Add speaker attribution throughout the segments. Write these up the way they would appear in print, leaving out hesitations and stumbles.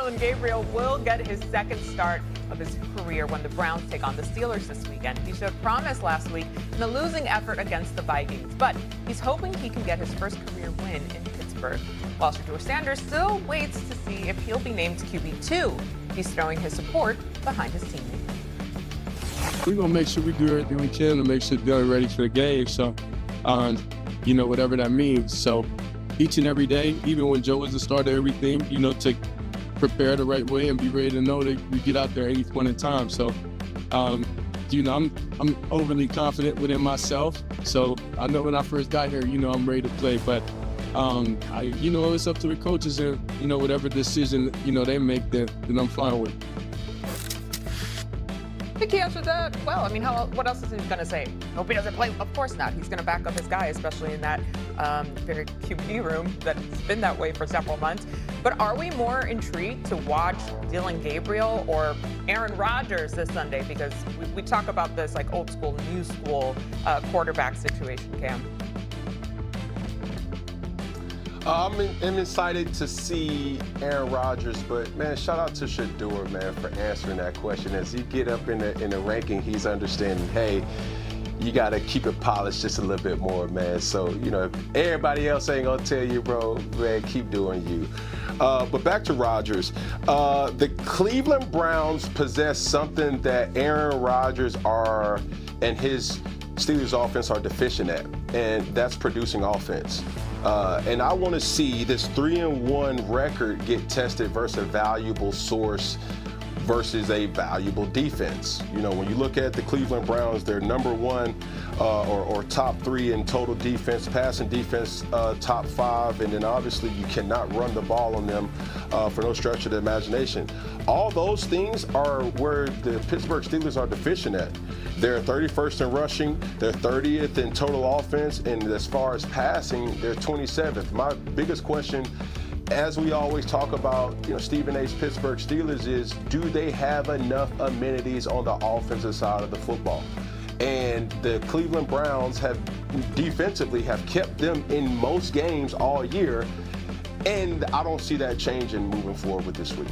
Speaker 1: Dillon Gabriel will get his second start of his career when the Browns take on the Steelers this weekend. He showed promise last week in a losing effort against the Vikings, but he's hoping he can get his first career win in Pittsburgh. While Shedeur still waits to see if he'll be named QB2. He's throwing his support behind his teammate.
Speaker 2: We're going to make sure we do everything we can to make sure they're ready for the game. So, whatever that means. So each and every day, even when Joe is the starter, everything, to prepare the right way and be ready to know that we get out there at each point in time. So, I'm overly confident within myself. So I know when I first got here, I'm ready to play. But, it's up to the coaches and, whatever decision, they make that I'm fine with.
Speaker 1: I think he answered that well. What else is he going to say? Hope he doesn't play. Of course not. He's going to back up his guy, especially in that very QB room that's been that way for several months. But are we more intrigued to watch Dillon Gabriel or Aaron Rodgers this Sunday? Because we talk about this like old school, new school quarterback situation, Cam.
Speaker 3: I'm excited to see Aaron Rodgers, but man, shout out to Shedeur, man, for answering that question. As he get up in the ranking, he's understanding, hey, you got to keep it polished just a little bit more, man. So, if everybody else ain't going to tell you, bro, man, keep doing you. But back to Rodgers. The Cleveland Browns possess something that Aaron Rodgers and his Steelers offense are deficient at, and that's producing offense. And I want to see this 3-1 record get tested versus a valuable source versus a valuable defense. When you look at the Cleveland Browns, they're number one or top 3 in total defense, passing defense top 5, and then obviously you cannot run the ball on them for no stretch of the imagination. All those things are where the Pittsburgh Steelers are deficient at. They're 31st in rushing, they're 30th in total offense, and as far as passing, they're 27th. My biggest question, as we always talk about, Stephen A's Pittsburgh Steelers, is do they have enough amenities on the offensive side of the football? And the Cleveland Browns have defensively kept them in most games all year, and I don't see that changing moving forward with this week.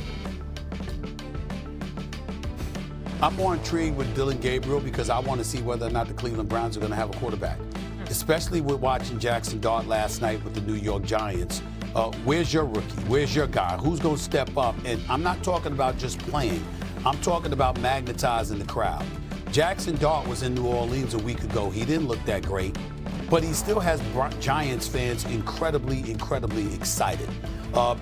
Speaker 4: I'm more intrigued with Dillon Gabriel because I want to see whether or not the Cleveland Browns are going to have a quarterback, especially with watching Jackson Dart last night with the New York Giants. Where's your rookie? Where's your guy? Who's going to step up? And I'm not talking about just playing. I'm talking about magnetizing the crowd. Jackson Dart was in New Orleans a week ago. He didn't look that great, but he still has Giants fans incredibly excited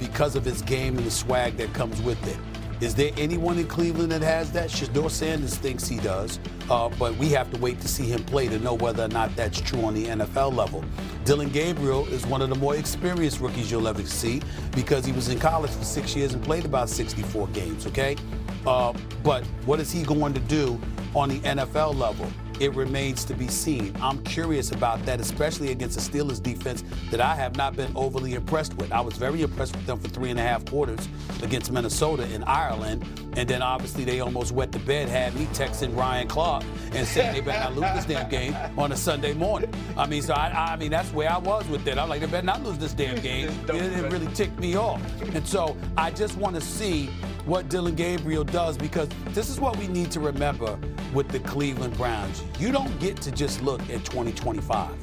Speaker 4: because of his game and the swag that comes with it. Is there anyone in Cleveland that has that? Shedeur thinks he does, but we have to wait to see him play to know whether or not that's true on the NFL level. Dillon Gabriel is one of the more experienced rookies you'll ever see because he was in college for 6 years and played about 64 games, okay? But what is he going to do on the NFL level? It remains to be seen. I'm curious about that, especially against the Steelers defense that I have not been overly impressed with. I was very impressed with them for 3.5 quarters against Minnesota in Ireland. And then obviously they almost wet the bed, had me texting Ryan Clark and saying they better not lose this damn game on a Sunday morning. So that's where I was with it. I'm like, they better not lose this damn game. It really ticked me off. And so I just want to see what Dillon Gabriel does, because this is what we need to remember with the Cleveland Browns. You don't get to just look at 2025.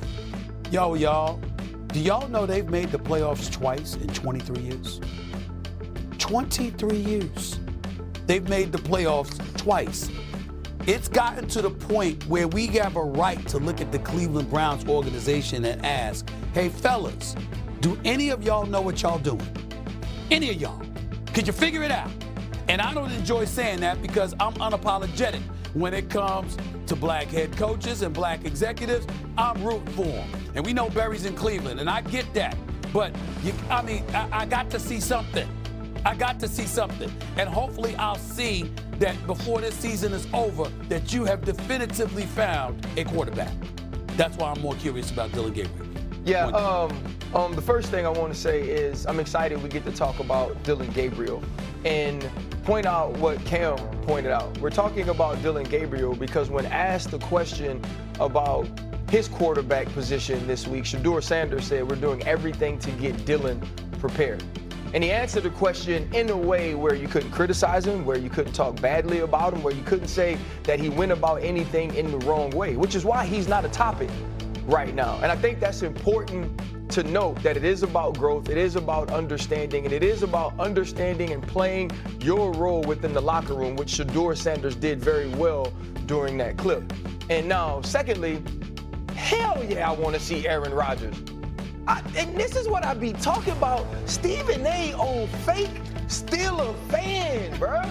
Speaker 4: Y'all, do y'all know they've made the playoffs twice in 23 years? 23 years. They've made the playoffs twice. It's gotten to the point where we have a right to look at the Cleveland Browns organization and ask, hey, fellas, do any of y'all know what y'all doing? Any of y'all? Could you figure it out? And I don't enjoy saying that because I'm unapologetic. When it comes to black head coaches and black executives, I'm rooting for them. And we know Barry's in Cleveland, and I get that. But, I got to see something. I got to see something. And hopefully I'll see that before this season is over, that you have definitively found a quarterback. That's why I'm more curious about Dillon Gabriel.
Speaker 5: Yeah, the first thing I want to say is I'm excited we get to talk about Dillon Gabriel and point out what Cam pointed out. We're talking about Dillon Gabriel because when asked the question about his quarterback position this week, Shedeur said we're doing everything to get Dillon prepared. And he answered the question in a way where you couldn't criticize him, where you couldn't talk badly about him, where you couldn't say that he went about anything in the wrong way, which is why he's not a topic right now. And I think that's important to note, that it is about growth, it is about understanding, and it is about understanding and playing your role within the locker room, which Shedeur Sanders did very well during that clip. And now, secondly, hell yeah, I want to see Aaron Rodgers. And this is what I be talking about. Stephen A. old fake Steeler fan, bruh.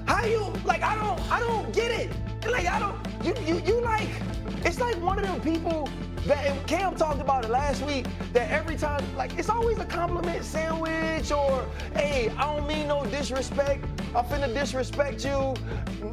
Speaker 5: How you, like, I don't get it. Like, you like, it's like one of them people that, and Cam talked about it last week, that every time, like, it's always a compliment sandwich, or, hey, I don't mean no disrespect, I'm finna disrespect you.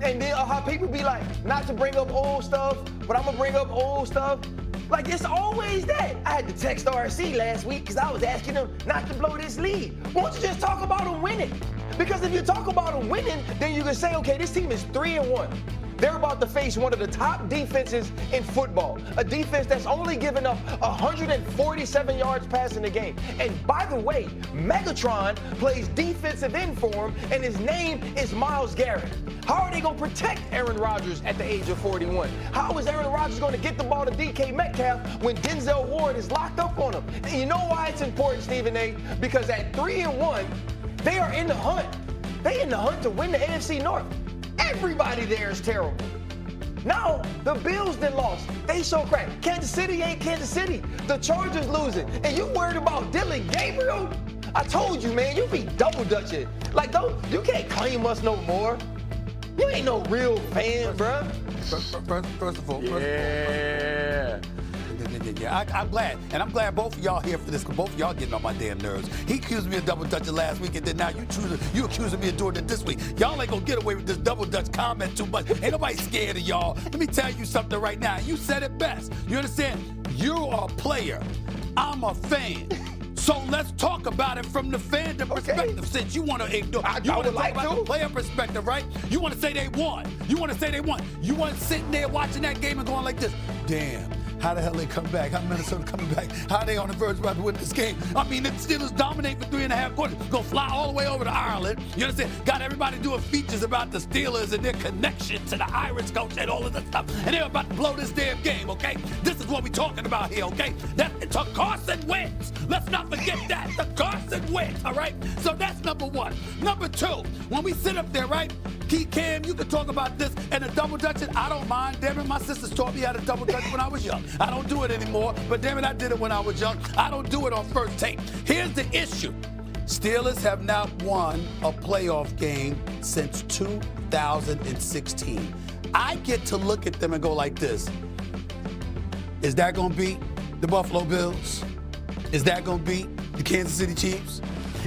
Speaker 5: And then how people be like, not to bring up old stuff, but I'm gonna bring up old stuff. Like, it's always that. I had to text RC last week because I was asking him not to blow this lead. Why don't you just talk about him winning? Because if you talk about him winning, then you can say, okay, this team is 3-1. They're about to face one of the top defenses in football, a defense that's only given up 147 yards passing the game. And by the way, Megatron plays defensive end for him, and his name is Myles Garrett. How are they going to protect Aaron Rodgers at the age of 41? How is Aaron Rodgers going to get the ball to DK Metcalf when Denzel Ward is locked up on him? And you know why it's important, Stephen A? Because at 3-1, they are in the hunt. They in the hunt to win the AFC North. Everybody there is terrible. Now, the Bills then lost. They so cracked. Kansas City ain't Kansas City. The Chargers losing. And you worried about Dylan Gabriel? I told you, man, you be double dutching. Like, you can't claim us no more. You ain't no real fan, bruh.
Speaker 4: First of all,
Speaker 3: Yeah.
Speaker 4: I'm glad. And I'm glad both of y'all here for this, because both of y'all getting on my damn nerves. He accused me of double dutching last week, and then now you accusing me of doing it this week. Y'all ain't gonna get away with this double dutch comment too much. Ain't nobody scared of y'all. Let me tell you something right now. You said it best. You understand? You're a player. I'm a fan. So let's talk about it from the fandom perspective, since you want to ignore. You want to talk about the player perspective, right? You want to say they won. You want sitting there watching that game and going like this, damn. How the hell they come back? How Minnesota coming back? How they on the verge about to win this game? I mean, the Steelers dominate for 3.5 quarters. Gonna fly all the way over to Ireland. You understand? Got everybody doing features about the Steelers and their connection to the Irish coach and all of that stuff. And they're about to blow this damn game, okay? This is what we're talking about here, okay? That's Carson Wentz. Let's not forget that. The Carson Wentz, all right? So that's number one. Number two, when we sit up there, right? Cam, you can talk about this and the double dutching. I don't mind. Damn it, my sisters taught me how to double dutch when I was young. I don't do it anymore, but damn it, I did it when I was young. I don't do it on first take. Here's the issue. Steelers have not won a playoff game since 2016. I get to look at them and go like this. Is that going to beat the Buffalo Bills? Is that going to beat the Kansas City Chiefs?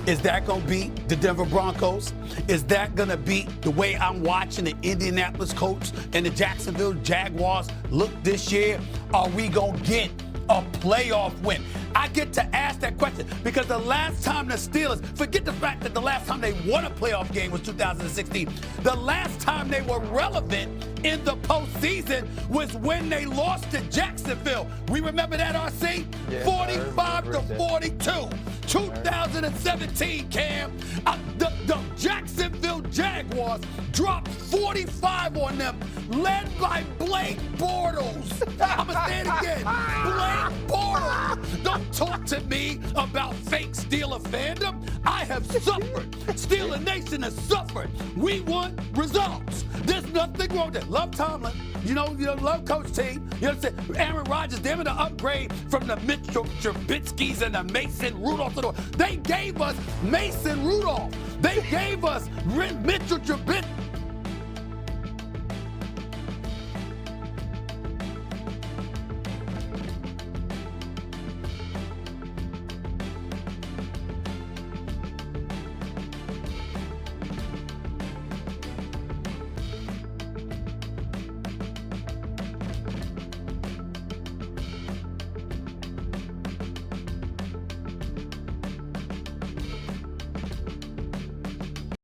Speaker 4: Is that going to beat the Denver Broncos? Is that going to beat the way I'm watching the Indianapolis Colts and the Jacksonville Jaguars look this year? Are we going to get a playoff win? I get to ask that question because the last time the Steelers, forget the fact that the last time they won a playoff game was 2016. The last time they were relevant in the postseason was when they lost to Jacksonville. We remember that, RC?
Speaker 5: Yeah,
Speaker 4: 45-42. 2017, Cam. The Jacksonville Jaguars dropped 45 on them, led by Blake Bortles. I'm going to say it again. Blake Bortles. Don't talk to me about fake Steeler fandom. I have suffered. Steeler Nation has suffered. We want results. There's nothing wrong with that. Love Tomlin. You know, love Coach T. You understand? Aaron Rodgers, they're going to upgrade from the Mitchell Trubisky's and the Mason Rudolph. They gave us Mason Rudolph. They gave us Mitchell Trubisky.